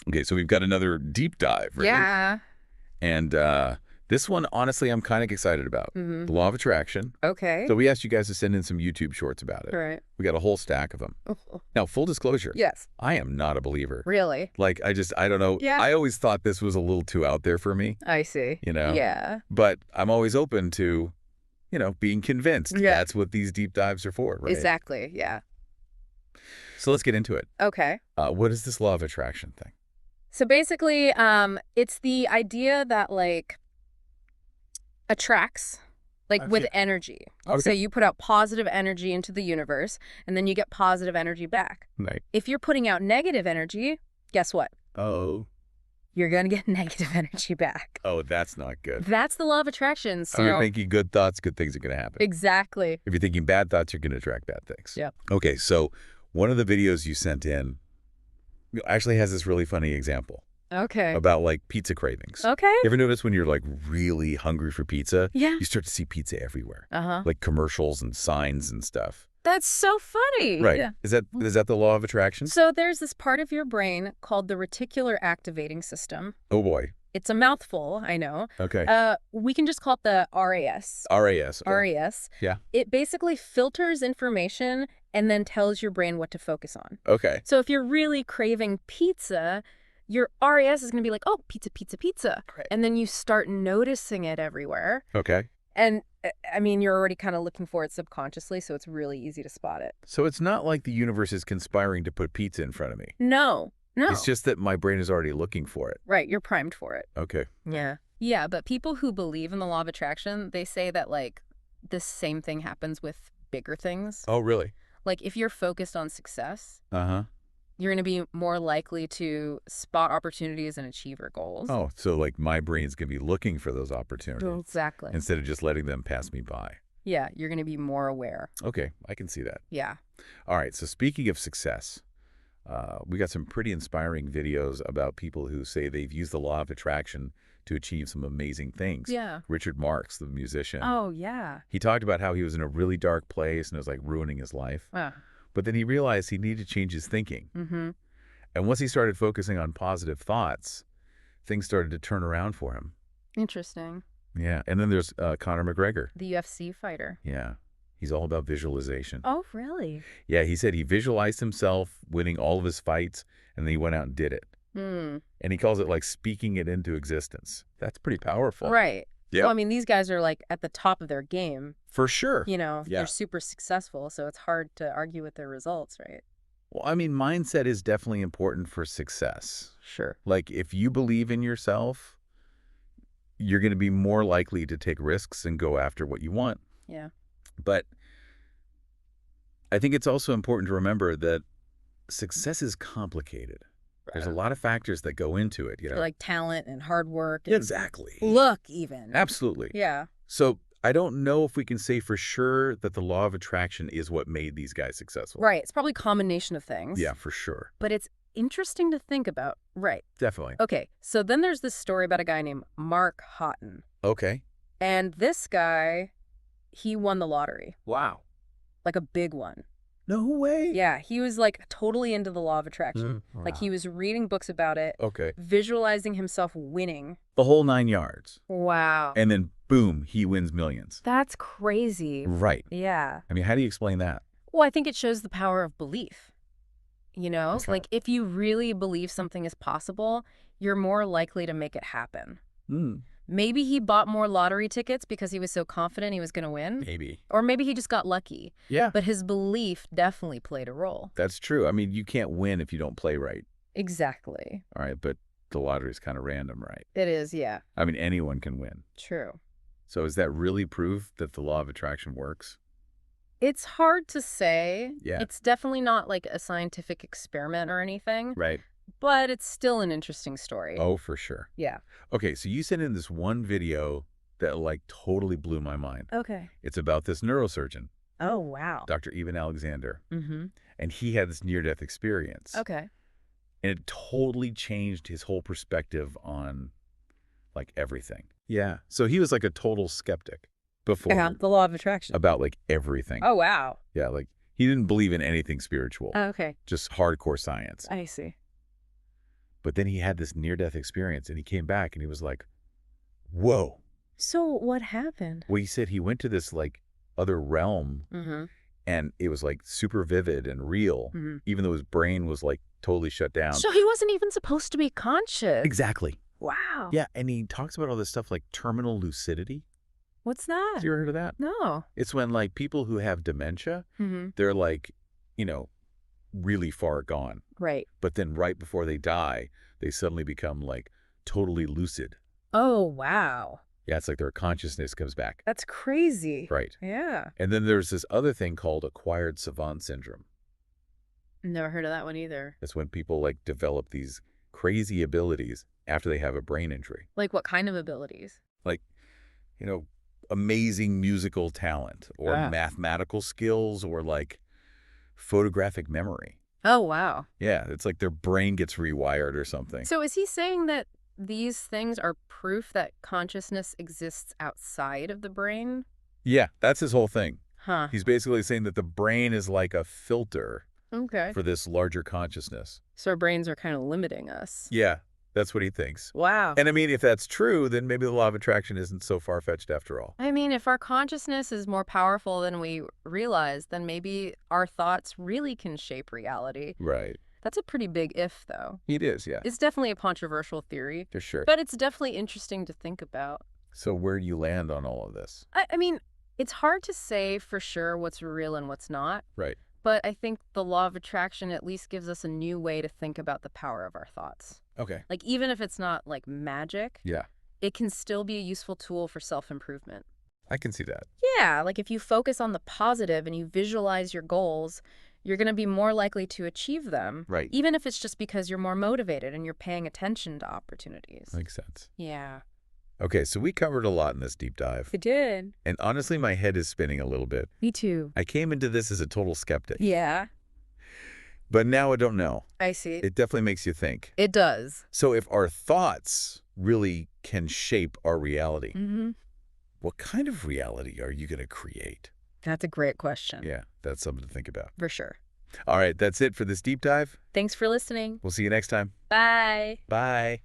Okay, so we've got another deep dive, right? Yeah. And this one, honestly, I'm kind of excited about. Mm-hmm. The law of attraction. Okay. So we asked you guys to send in some YouTube shorts about it. All right. We got a whole stack of them. Now, full disclosure. Yes. I am not a believer. Really? Like, I don't know. Yeah. I always thought this was a little too out there for me. I see. You know? Yeah. But I'm always open to, being convinced. Yeah. That's what these deep dives are for, right? Exactly. Yeah. So let's get into it. Okay. What is this law of attraction thing? So basically, it's the idea that, like, attracts, like, with energy. Okay. So you put out positive energy into the universe, and then you get positive energy back. Right. If you're putting out negative energy, guess what? Oh. You're going to get negative energy back. Oh, that's not good. That's the law of attraction. So If you're thinking good thoughts, good things are going to happen. Exactly. If you're thinking bad thoughts, you're going to attract bad things. Yep. Okay, so one of the videos you sent in actually has this really funny example Okay. about, like, pizza cravings. Okay. You ever notice when you're, like, really hungry for pizza? Yeah. You start to see pizza everywhere. Uh-huh. Like commercials and signs and stuff. That's so funny. Right. Yeah. Is that the law of attraction? So there's this part of your brain called the reticular activating system. Oh, boy. It's a mouthful, I know. Okay. We can just call it the RAS. RAS. Oh, RAS. yeah. It basically filters information and then tells your brain what to focus on. Okay. So if you're really craving pizza, your RAS is going to be like, oh, pizza, pizza, pizza. Right. And then you start noticing it everywhere. Okay. And, I mean, you're already kind of looking for it subconsciously, so it's really easy to spot it. So it's not like the universe is conspiring to put pizza in front of me. No. It's just that my brain is already looking for it. Right, you're primed for it. Okay. Yeah. Yeah, but people who believe in the law of attraction, they say that, like, the same thing happens with bigger things. Oh, really? Like, if you're focused on success, Uh-huh. you're going to be more likely to spot opportunities and achieve your goals. Oh, so, like, my brain's going to be looking for those opportunities Exactly. instead of just letting them pass me by. Yeah, you're going to be more aware. Okay, I can see that. Yeah. All right, so speaking of success, we got some pretty inspiring videos about people who say they've used the law of attraction to achieve some amazing things. Yeah. Richard Marx, the musician. Oh, yeah. He talked about how he was in a really dark place and it was, like, ruining his life. But then he realized he needed to change his thinking. Mm-hmm. And once he started focusing on positive thoughts, things started to turn around for him. Interesting. Yeah. And then there's Conor McGregor. The UFC fighter. Yeah. He's all about visualization. Oh, really? Yeah, he said he visualized himself winning all of his fights, and then he went out and did it. And he calls it, like, speaking it into existence. That's pretty powerful. Right. Yeah. So, I mean, these guys are, like, at the top of their game. For sure. Yeah. Yeah. They're super successful, so it's hard to argue with their results, right? Well, I mean, mindset is definitely important for success. Sure. Like, if you believe in yourself, you're going to be more likely to take risks and go after what you want. Yeah. But I think it's also important to remember that success is complicated. There's a lot of factors that go into it, Like talent and hard work. And Exactly. luck, even. Absolutely. Yeah. So I don't know if we can say for sure that the law of attraction is what made these guys successful. Right. It's probably a combination of things. Yeah, for sure. But it's interesting to think about. Right. Definitely. Okay. So then there's this story about a guy named Mark Haughton. Okay. And this guy, he won the lottery. Wow. Like a big one. No way. Yeah. He was, like, totally into the law of attraction. Wow. Like, he was reading books about it. Okay. Visualizing himself winning. The whole 9 yards. Wow. And then, boom, he wins millions. That's crazy. Right. Yeah. I mean, how do you explain that? Well, I think it shows the power of belief. Okay. Like, if you really believe something is possible, you're more likely to make it happen. Maybe he bought more lottery tickets because he was so confident he was going to win. Maybe. Or maybe he just got lucky. Yeah. But his belief definitely played a role. That's true. I mean, you can't win if you don't play right. Exactly. All right, but the lottery's kind of random, right? It is, yeah. I mean, anyone can win. True. So is that really proof that the law of attraction works? It's hard to say. Yeah. It's definitely not like a scientific experiment or anything. Right. But it's still an interesting story. Oh, for sure. Yeah. Okay, so you sent in this one video that, like, totally blew my mind. Okay. It's about this neurosurgeon, Oh, wow. Dr. Evan Alexander, Mm-hmm. and he had this near-death experience. Okay. And it totally changed his whole perspective on, like, everything. Yeah. So he was, like, a total skeptic before. Yeah, the law of attraction. About, like, everything. Oh, wow. Yeah, like, he didn't believe in anything spiritual. Okay. Just hardcore science. I see. But then he had this near-death experience, and he came back, and he was like, whoa. So what happened? Well, he said he went to this, like, other realm, and it was, like, super vivid and real, even though his brain was, like, totally shut down. So he wasn't even supposed to be conscious. Exactly. Wow. Yeah, and he talks about all this stuff like terminal lucidity. What's that? Have you ever heard of that? No. It's when, like, people who have dementia, they're, like, really far gone. Right. But then right before they die, they suddenly become, like, totally lucid. Oh, wow. Yeah, it's like their consciousness comes back. That's crazy. Right. Yeah. And then there's this other thing called acquired savant syndrome. Never heard of that one either. That's when people, like, develop these crazy abilities after they have a brain injury. Like what kind of abilities? Like, amazing musical talent or mathematical skills or, like, photographic memory. Oh, wow. Yeah, it's like their brain gets rewired or something. So is he saying that these things are proof that consciousness exists outside of the brain? Yeah, that's his whole thing. Huh. He's basically saying that the brain is like a filter for this larger consciousness. So our brains are kind of limiting us. Yeah, that's what he thinks. Wow. And I mean, if that's true, then maybe the law of attraction isn't so far-fetched after all. I mean, if our consciousness is more powerful than we realize, then maybe our thoughts really can shape reality. Right. That's a pretty big if, though. It is, yeah. It's definitely a controversial theory. For sure. But it's definitely interesting to think about. So where do you land on all of this? I mean, it's hard to say for sure what's real and what's not. Right. But I think the law of attraction at least gives us a new way to think about the power of our thoughts. Okay. Like, even if it's not, like, magic, Yeah. it can still be a useful tool for self-improvement. I can see that. Yeah, like if you focus on the positive and you visualize your goals, you're going to be more likely to achieve them. Right. Even if it's just because you're more motivated and you're paying attention to opportunities. Makes sense. Yeah. Okay, so we covered a lot in this deep dive. It did. And honestly, my head is spinning a little bit. Me too. I came into this as a total skeptic. Yeah. But now I don't know. I see. It definitely makes you think. It does. So if our thoughts really can shape our reality, what kind of reality are you going to create? That's a great question. Yeah, that's something to think about. For sure. All right, that's it for this deep dive. Thanks for listening. We'll see you next time. Bye. Bye.